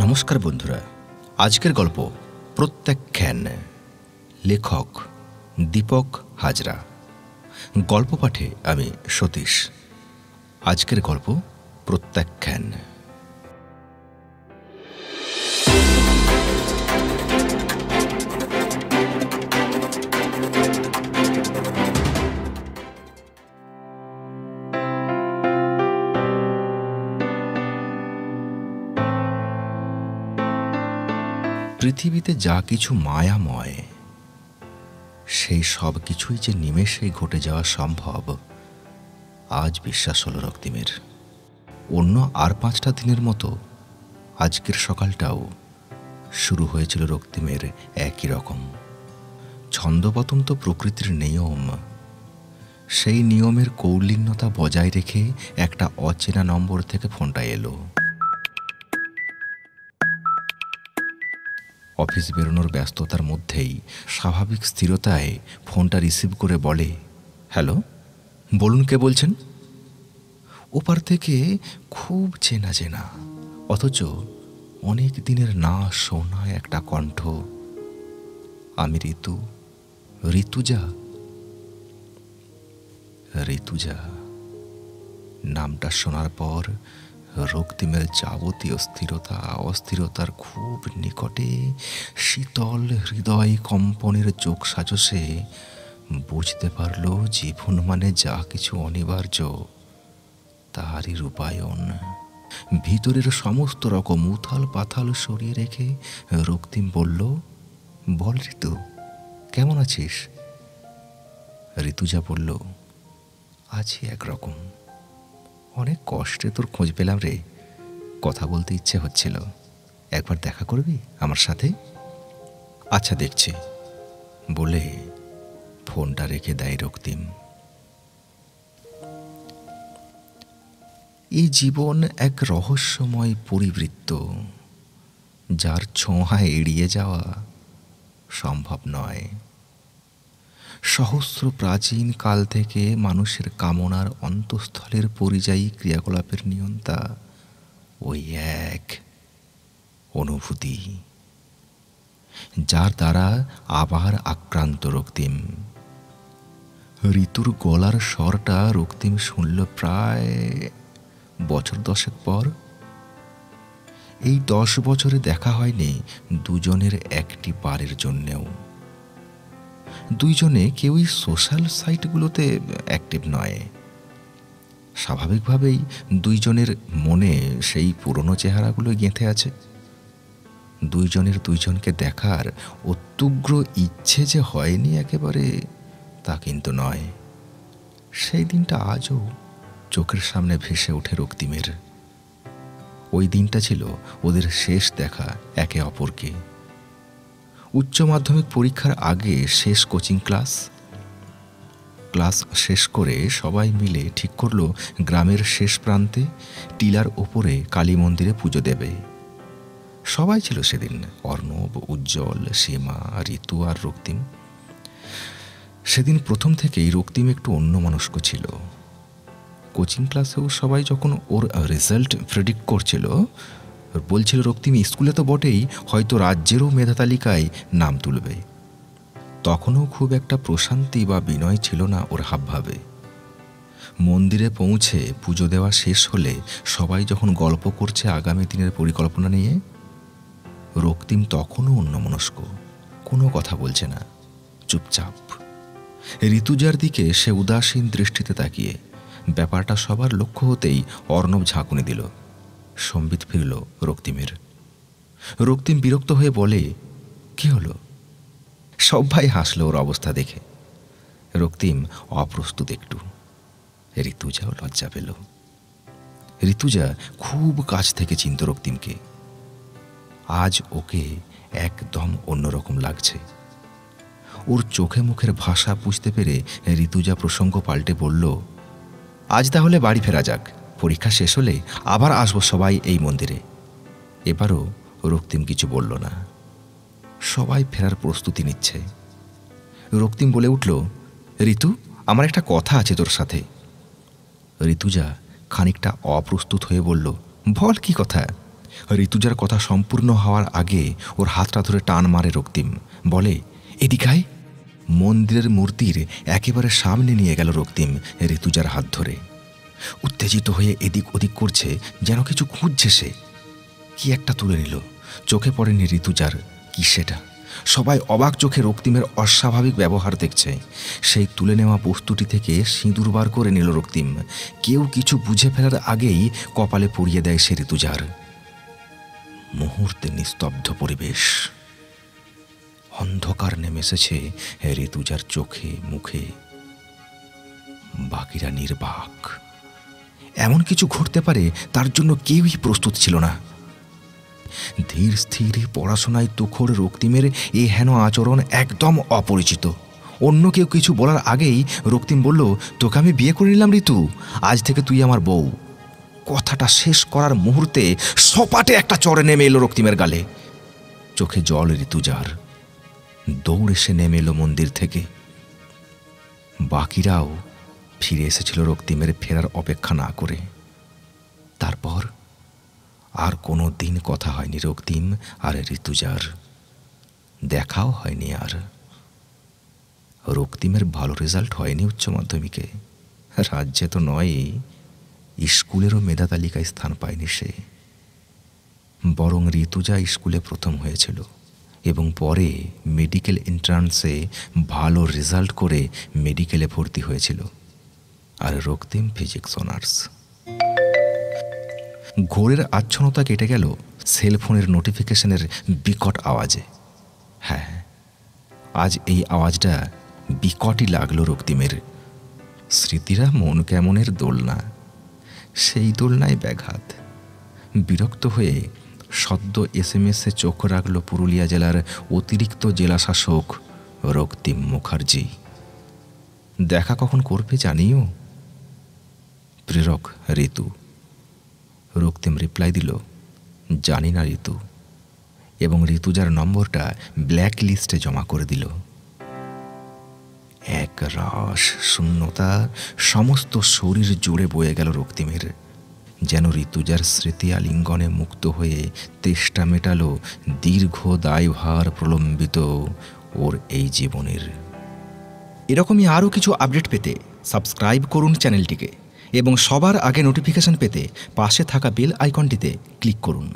নমস্কার বন্ধুরা, আজকের গল্প প্রত্যাখ্যান। লেখক দীপক হাজরা। গল্প পাঠে আমি সতীশ। আজকের গল্প প্রত্যাখ্যান। পৃথিবীতে যা কিছু মায়াময়, সেই সব কিছুই যে নিমেষেই ঘটে যাওয়া সম্ভব, আজ বিশ্বাস হল রক্তিমের। অন্য আর 5টা দিনের মতো আজকের সকালটাও শুরু হয়েছিল রক্তিমের একই রকম। ছন্দপতন তো প্রকৃতির নিয়ম। সেই নিয়মের কৌলীন্যতা বজায় রেখে একটা অচেনা নম্বর থেকে ফোনটা এলো। অফিস বেরোনোর ব্যস্ততার মধ্যেই স্বাভাবিক স্থিরতায় ফোনটা রিসিভ করে বলে, হ্যালো, বলুন, কে বলছেন? ওপার থেকে খুব চেনা চেনা, অথচ অনেক দিনের না শোনা একটা কণ্ঠ। আমি ঋতুজা। ঋতুজা নামটা শোনার পর রক্তিমের যাবতীয় স্থিরতা অস্থিরতার খুব নিকটে শীতল হৃদয় কম্পনের চোখ সাজসে বুঝতে পারল জীবন মানে যা কিছু অনিবার্য তারই রূপায়ণ। ভিতরের সমস্ত রকম উথাল পাথাল সরিয়ে রেখে রক্তিম বলল, বল ঋতু, কেমন আছিস? ঋতুজা বলল, আছি একরকম। অনেক কষ্টে তোর খোঁজ পেলাম রে। কথা বলতে ইচ্ছে হচ্ছিল, একবার দেখা করবি আমার সাথে? আচ্ছা, দেখছি বলে ফোনটা রেখে দেয় রক্তিম। এই জীবন এক রহস্যময় পরিবৃত্ত, যার ছোঁয়া এড়িয়ে যাওয়া সম্ভব নয়। সহস্র প্রাচীন কাল থেকে মানুষের কামনার অন্তঃস্থলের পরিযায়ী ক্রিয়াকলাপের নিয়ন্তা ওই এক অনুভূতি, যার দ্বারা আবার আক্রান্ত রক্তিম। ঋতুর গলার স্বরটা রক্তিম শুনল প্রায় বছর 10 পর। এই 10 বছরে দেখা হয়নি দুজনের একটি বারের জন্যেও। দুইজনে কেউই সোশ্যাল সাইটগুলোতে অ্যাক্টিভ নয়। স্বাভাবিকভাবেই দুইজনের মনে সেই পুরনো চেহারাগুলো গেঁথে আছে। দুইজনের দুইজনকে দেখার অত্যুগ্র ইচ্ছে যে হয়নি একেবারে, তা কিন্তু নয়। সেই দিনটা আজও চোখের সামনে ভেসে ওঠে রক্তিমের। ওই দিনটা ছিল ওদের শেষ দেখা একে অপরকে। উচ্চ মাধ্যমিক পরীক্ষার আগে শেষ কোচিং ক্লাস শেষ করে সবাই মিলে ঠিক করলো গ্রামের শেষ প্রান্তে টিলার ওপরে কালী মন্দিরে পুজো দেবে। সবাই ছিল সেদিন, অর্ণব, উজ্জ্বল, সীমা, ঋতু আর রক্তিম। সেদিন প্রথম থেকেই রক্তিম একটু অন্যমনস্ক ছিল। কোচিং ক্লাসেও সবাই যখন ওর রেজাল্ট প্রেডিক্ট করছিল, বলছিল রক্তিম স্কুলে তো বটেই, হয়তো রাজ্যেরও মেধা তালিকায় নাম তুলবে। তখনও খুব একটা প্রশান্তি বা বিনয় ছিল না ওর হাবভাবে। মন্দিরে পৌঁছে পুজো দেওয়া শেষ হলে সবাই যখন গল্প করছে আগামী দিনের পরিকল্পনা নিয়ে, রক্তিম তখনও অন্যমনস্ক, কোনো কথা বলছে না, চুপচাপ। ঋতুজার দিকে সে উদাসীন দৃষ্টিতে তাকিয়ে। ব্যাপারটা সবার লক্ষ্য হতেই অর্ণব ঝাঁকুনি দিল। সম্বিত ফিরল রক্তিমের। রক্তিম বিরক্ত হয়ে বলে, কি হলো? সবাই হাসল ওর অবস্থা দেখে। রক্তিম অপ্রস্তুত একটু। ঋতুজাও লজ্জা পেল। ঋতুজা খুব কাছ থেকে চিনত রক্তিমকে। আজ ওকে একদম অন্যরকম লাগছে। ওর চোখে মুখের ভাষা বুঝতে পেরে ঋতুজা প্রসঙ্গ পাল্টে বলল, আজ তাহলে বাড়ি ফেরা যাক, পরীক্ষা শেষ হলে আবার আসবো সবাই এই মন্দিরে। এবারও রক্তিম কিছু বলল না। সবাই ফেরার প্রস্তুতি নিচ্ছে। রক্তিম বলে উঠল, ঋতু, আমার একটা কথা আছে তোর সাথে। ঋতুজা খানিকটা অপ্রস্তুত হয়ে বলল, বল, কি কথা? ঋতুজার কথা সম্পূর্ণ হওয়ার আগে ওর হাতটা ধরে টান মারে রক্তিম, বলে, এদিকায়। মন্দিরের মূর্তির একেবারে সামনে নিয়ে গেল রক্তিম ঋতুজার হাত ধরে। উত্তেজিত হয়ে এদিক ওদিক করছে, যেন কিছু খুঁজছে সে। কি একটা তুলে নিল, চোখে পড়েনি ঋতুজার কি সেটা। সবাই অবাক চোখে রক্তিমের অস্বাভাবিক ব্যবহার দেখছে। সেই তুলে নেওয়া বস্তুটি থেকে সিঁদুর বার করে নিল রক্তিম। কেউ কিছু বুঝে ফেলার আগেই কপালে পরিয়ে দেয় সে ঋতুজার। মুহূর্তে নিস্তব্ধ পরিবেশ। অন্ধকার নেমে এসেছে ঋতুজার চোখে মুখে। বাকিরা নির্বাক। এমন কিছু ঘটতে পারে তার জন্য কেউই প্রস্তুত ছিল না। ধীর স্থির পড়াশোনায় তুখোড় রক্তিমের এ হেন আচরণ একদম অপরিচিত। অন্য কেউ কিছু বলার আগেই রক্তিম বলল, তোকে আমি বিয়ে করে নিলাম ঋতু, আজ থেকে তুই আমার বউ। কথাটা শেষ করার মুহূর্তে সপাটে একটা চড়ে নেমে এলো রক্তিমের গালে। চোখে জল ঋতুজার। দৌড়ে সে নেমে এলো মন্দির থেকে। বাকিরাও ফিরে এসেছিল রক্তিমের ফেরার অপেক্ষা না করে। তারপর আর কোনো দিন কথা হয়নি রক্তিম আর ঋতুজার। দেখাও হয়নি আর। রক্তিমের ভালো রেজাল্ট হয়নি উচ্চ মাধ্যমিকে। রাজ্যে তো নয়, স্কুলেরও মেধা তালিকায় স্থান পায়নি সে। বরং ঋতুজা স্কুলে প্রথম হয়েছিল এবং পরে মেডিকেল এন্ট্রান্সে ভালো রেজাল্ট করে মেডিকেলে ভর্তি হয়েছিল। আর রক্তিম ফিজিক্স অনার্স। ঘোরের আচ্ছন্নতা কেটে গেল সেলফোনের নোটিফিকেশনের বিকট আওয়াজে। হ্যাঁ, আজ এই আওয়াজটা বিকটই লাগলো রক্তিমের। স্মৃতিরা মন কেমনের দোলনা, সেই দোলনায় ব্যাঘাত। বিরক্ত হয়ে সদ্য SMS-এ চোখ রাখল পুরুলিয়া জেলার অতিরিক্ত জেলাশাসক রক্তিম মুখার্জি। দেখা কখন করবে জানিও। প্রেরক ঋতু। রক্তিম রিপ্লাই দিল, জানি না ঋতু, এবং ঋতুজার নম্বরটা ব্ল্যাক লিস্টে জমা করে দিল। এক রাস শূন্যতা সমস্ত শরীর জুড়ে বয়ে গেল রক্তিমের। যেন ঋতুজার স্মৃতি আলিঙ্গনে মুক্ত হয়ে তেষ্টা মেটালো দীর্ঘ দায়ভার প্রলম্বিত ওর এই জীবনের। এরকমই আরও কিছু আপডেট পেতে সাবস্ক্রাইব করুন চ্যানেলটিকে এবং সবার আগে নোটিফিকেশন পেতে পাশে থাকা বেল আইকনটিতে ক্লিক করুন।